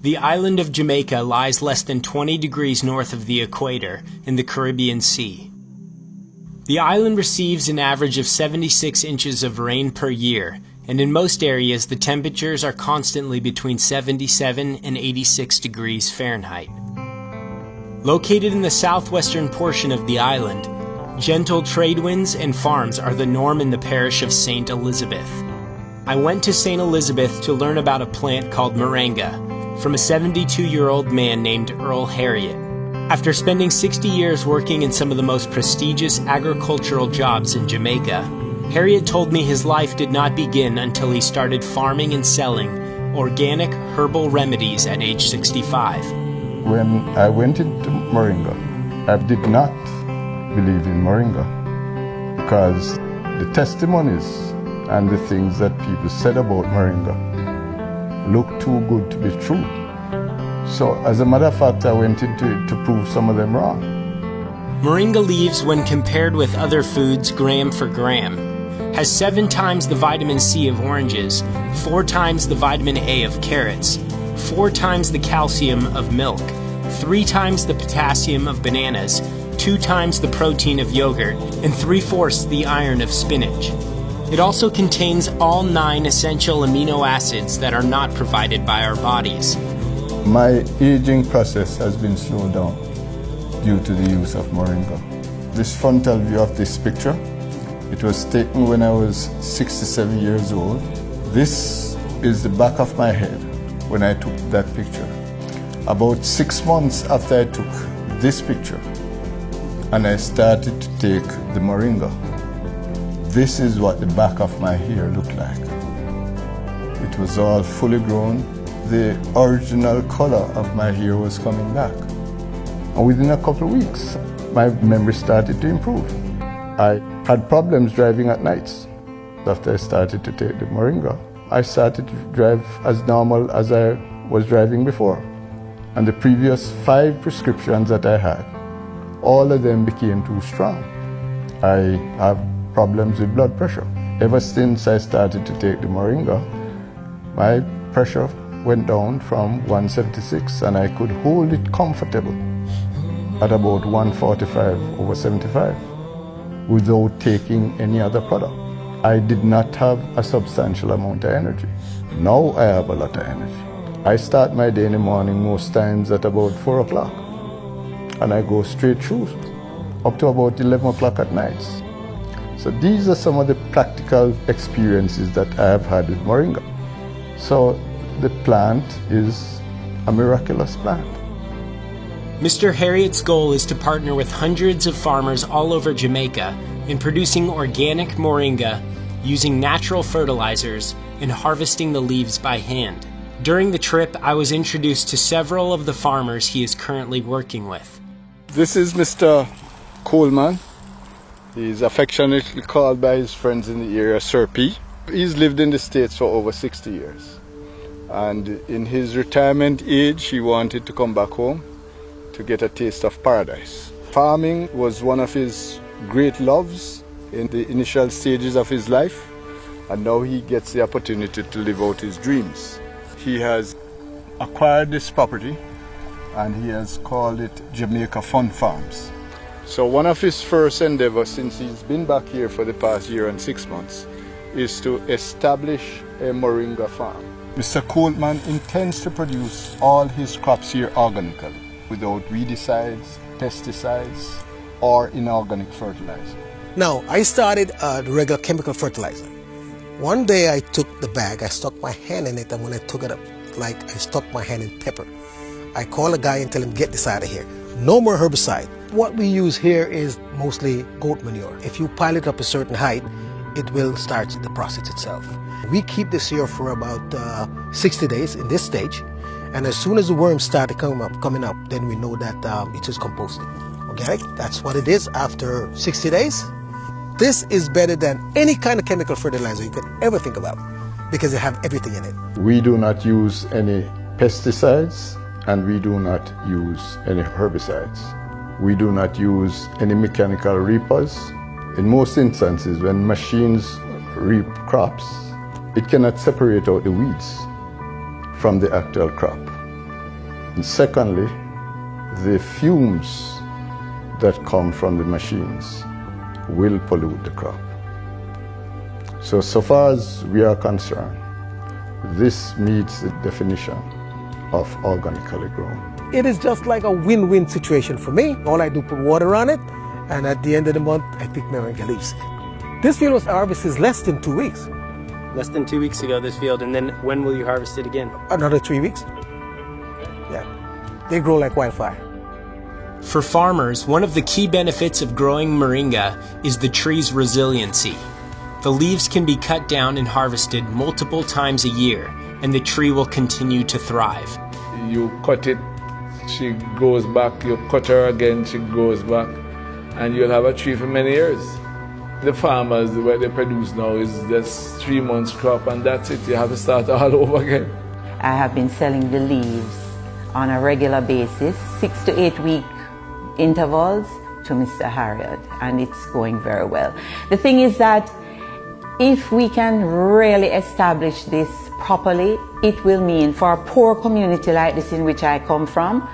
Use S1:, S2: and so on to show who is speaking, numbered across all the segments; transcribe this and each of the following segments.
S1: The island of Jamaica lies less than 20 degrees north of the equator in the Caribbean Sea. The island receives an average of 76 inches of rain per year, and in most areas the temperatures are constantly between 77 and 86 degrees Fahrenheit. Located in the southwestern portion of the island, gentle trade winds and farms are the norm in the parish of St. Elizabeth. I went to St. Elizabeth to learn about a plant called Moringa from a 72-year-old man named Earl Harriet. After spending 60 years working in some of the most prestigious agricultural jobs in Jamaica, Harriet told me his life did not begin until he started farming and selling organic herbal remedies at age 65.
S2: When I went into Moringa, I did not believe in Moringa because the testimonies and the things that people said about Moringa looked too good to be true. So as a matter of fact, I went into it to prove some of them wrong.
S1: Moringa leaves, when compared with other foods gram for gram, has 7 times the vitamin C of oranges, 4 times the vitamin A of carrots, 4 times the calcium of milk, 3 times the potassium of bananas, 2 times the protein of yogurt, and 3/4 the iron of spinach. It also contains all 9 essential amino acids that are not provided by our bodies.
S2: My aging process has been slowed down due to the use of Moringa. This frontal view of this picture, it was taken when I was 67 years old. This is the back of my head when I took that picture. About 6 months after I took this picture and I started to take the Moringa, this is what the back of my hair looked like. It was all fully grown. The original color of my hair was coming back. And within a couple of weeks, my memory started to improve. I had problems driving at nights. After I started to take the Moringa, I started to drive as normal as I was driving before. And the previous 5 prescriptions that I had, all of them became too strong. I have problems with blood pressure. Ever since I started to take the Moringa, my pressure went down from 176 and I could hold it comfortable at about 145/75 without taking any other product. I did not have a substantial amount of energy. Now I have a lot of energy. I start my day in the morning most times at about 4 o'clock and I go straight through up to about 11 o'clock at night. So these are some of the practical experiences that I have had with Moringa. So the plant is a miraculous plant.
S1: Mr. Harriet's goal is to partner with hundreds of farmers all over Jamaica in producing organic Moringa using natural fertilizers and harvesting the leaves by hand. During the trip, I was introduced to several of the farmers he is currently working with.
S2: This is Mr. Coleman. He's affectionately called by his friends in the area Sir P. He's lived in the States for over 60 years. And in his retirement age, he wanted to come back home to get a taste of paradise. Farming was one of his great loves in the initial stages of his life, and now he gets the opportunity to live out his dreams. He has acquired this property and he has called it Jamaica Fun Farms. So one of his first endeavors since he's been back here for the past year and 6 months is to establish a Moringa farm. Mr. Coleman intends to produce all his crops here organically, without weedicides, pesticides, or inorganic fertilizer.
S3: Now, I started the regular chemical fertilizer. One day I took the bag, I stuck my hand in it, and when I took it up, like I stuck my hand in pepper. I call a guy and tell him, get this out of here. No more herbicide. What we use here is mostly goat manure. If you pile it up a certain height, it will start the process itself. We keep this here for about 60 days in this stage, and as soon as the worms start coming up, then we know that it is composting. Okay, that's what it is after 60 days. This is better than any kind of chemical fertilizer you could ever think about because they have everything in it.
S2: We do not use any pesticides and we do not use any herbicides. We do not use any mechanical reapers. In most instances, when machines reap crops, it cannot separate out the weeds from the actual crop. And secondly, the fumes that come from the machines will pollute the crop. So far as we are concerned, this meets the definition of organically grown.
S3: It is just like a win-win situation for me. All I do put water on it, and at the end of the month, I pick moringa leaves. This field was harvested less than 2 weeks.
S1: Less than 2 weeks ago, this field, and then when will you harvest it again?
S3: Another 3 weeks. Yeah, they grow like wildfire.
S1: For farmers, one of the key benefits of growing moringa is the tree's resiliency. The leaves can be cut down and harvested multiple times a year, and the tree will continue to thrive.
S4: You cut it, she goes back, you cut her again, she goes back, and you'll have a tree for many years. The farmers, what they produce now is just 3 months crop, and that's it. You have to start all over again.
S5: I have been selling the leaves on a regular basis, 6 to 8 week intervals to Mr. Harriet, and it's going very well. The thing is that if we can really establish this properly, it will mean for a poor community like this in which I come from,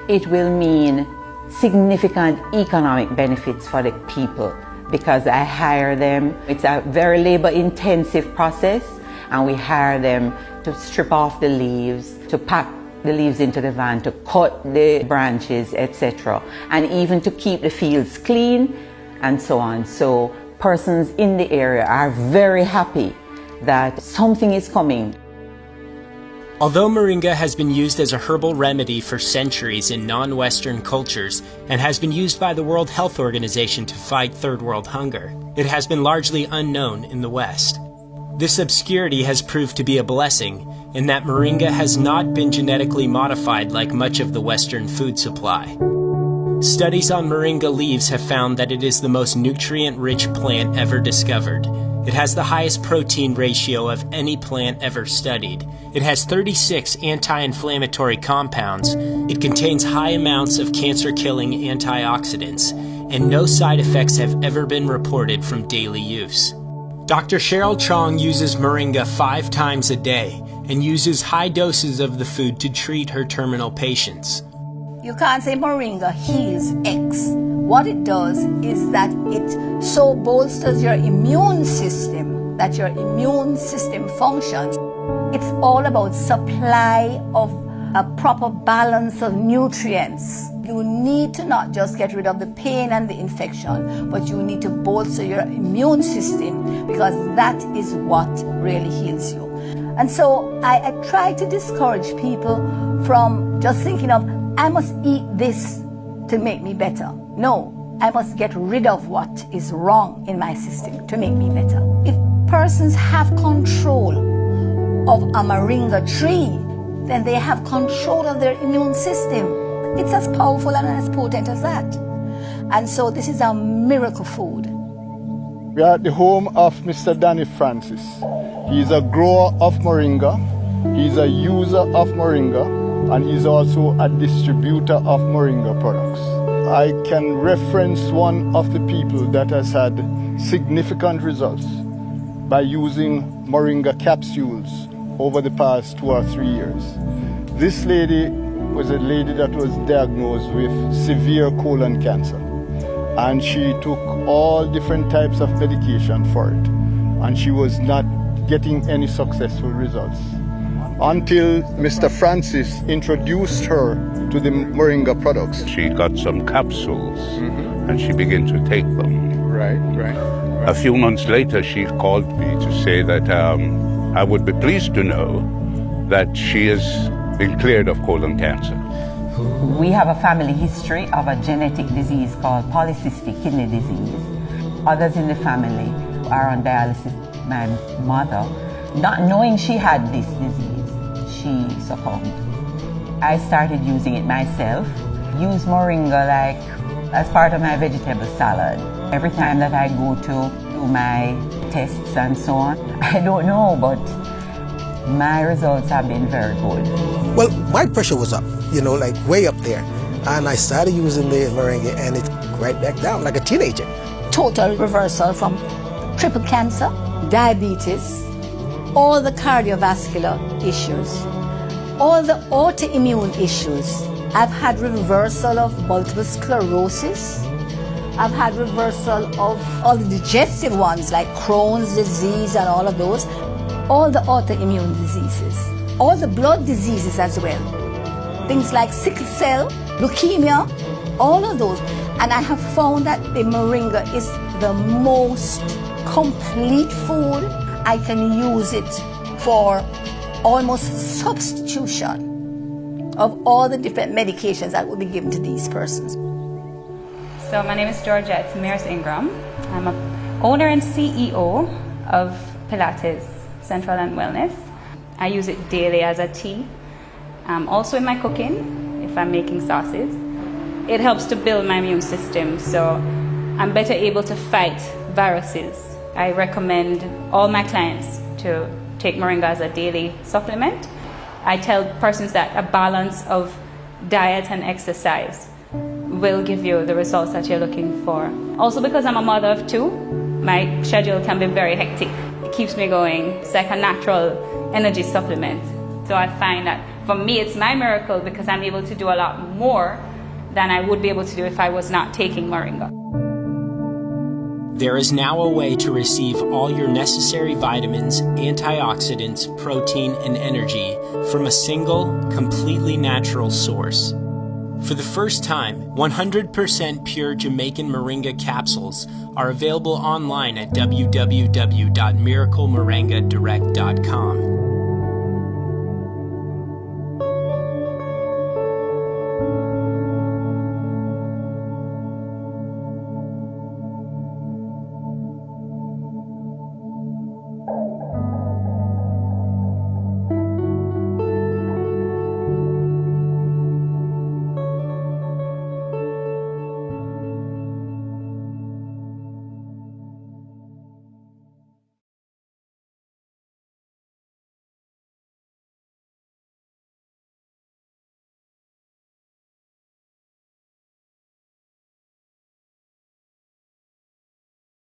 S5: it will mean significant economic benefits for the people because I hire them. It's a very labor-intensive process, and we hire them to strip off the leaves, to pack the leaves into the van, to cut the branches, etc., and even to keep the fields clean and so on. So persons in the area are very happy that something is coming.
S1: Although moringa has been used as a herbal remedy for centuries in non-Western cultures and has been used by the World Health Organization to fight third world hunger, it has been largely unknown in the West. This obscurity has proved to be a blessing in that moringa has not been genetically modified like much of the Western food supply. Studies on moringa leaves have found that it is the most nutrient-rich plant ever discovered. It has the highest protein ratio of any plant ever studied. It has 36 anti-inflammatory compounds. It contains high amounts of cancer-killing antioxidants, and no side effects have ever been reported from daily use. Dr. Cheryl Chong uses moringa 5 times a day and uses high doses of the food to treat her terminal patients.
S6: You can't say moringa heals X. What it does is that it so bolsters your immune system that your immune system functions. It's all about supply of a proper balance of nutrients. You need to not just get rid of the pain and the infection, but you need to bolster your immune system because that is what really heals you. And so I try to discourage people from just thinking of, I must eat this to make me better. No, I must get rid of what is wrong in my system to make me better. If persons have control of a moringa tree, then they have control of their immune system. It's as powerful and as potent as that. And so this is a miracle food.
S2: We are at the home of Mr. Danny Francis. He's a grower of moringa, he's a user of moringa, and he's also a distributor of moringa products. I can reference one of the people that has had significant results by using moringa capsules over the past 2 or 3 years. This lady was a lady that was diagnosed with severe colon cancer, and she took all different types of medication for it, and she was not getting any successful results until Mr. Francis introduced her to the moringa products.
S7: She got some capsules and she began to take them.
S2: Right.
S7: A few months later, she called me to say that I would be pleased to know that she has been cleared of colon cancer.
S5: We have a family history of a genetic disease called polycystic kidney disease. Others in the family are on dialysis. My mother, not knowing she had this disease, she succumbed. I started using it myself. Use moringa like as part of my vegetable salad. Every time that I go to do my tests and so on, I don't know, but my results have been very good.
S3: Well, my pressure was up, like way up there. And I started using the moringa and it right back down like a teenager.
S6: Total reversal from triple cancer, diabetes, all the cardiovascular issues. all the autoimmune issues. I've had reversal of multiple sclerosis. I've had reversal of all the digestive ones like Crohn's disease and all of those. All the autoimmune diseases. All the blood diseases as well. Things like sickle cell, leukemia, all of those. And I have found that the moringa is the most complete food. I can use it for almost substitution of all the different medications that will be given to these persons.
S8: So my name is Georgette Mears Ingram. I'm an owner and CEO of Pilates Central and Wellness. I use it daily as a tea. Also in my cooking, if I'm making sauces. It helps to build my immune system, so I'm better able to fight viruses. I recommend all my clients to take moringa as a daily supplement. I tell persons that a balance of diet and exercise will give you the results that you're looking for. Also, because I'm a mother of two, my schedule can be very hectic. It keeps me going. It's like a natural energy supplement. So I find that for me, it's my miracle because I'm able to do a lot more than I would be able to do if I was not taking moringa.
S1: There is now a way to receive all your necessary vitamins, antioxidants, protein, and energy from a single, completely natural source. For the first time, 100% pure Jamaican moringa capsules are available online at www.miraclemoringadirect.com.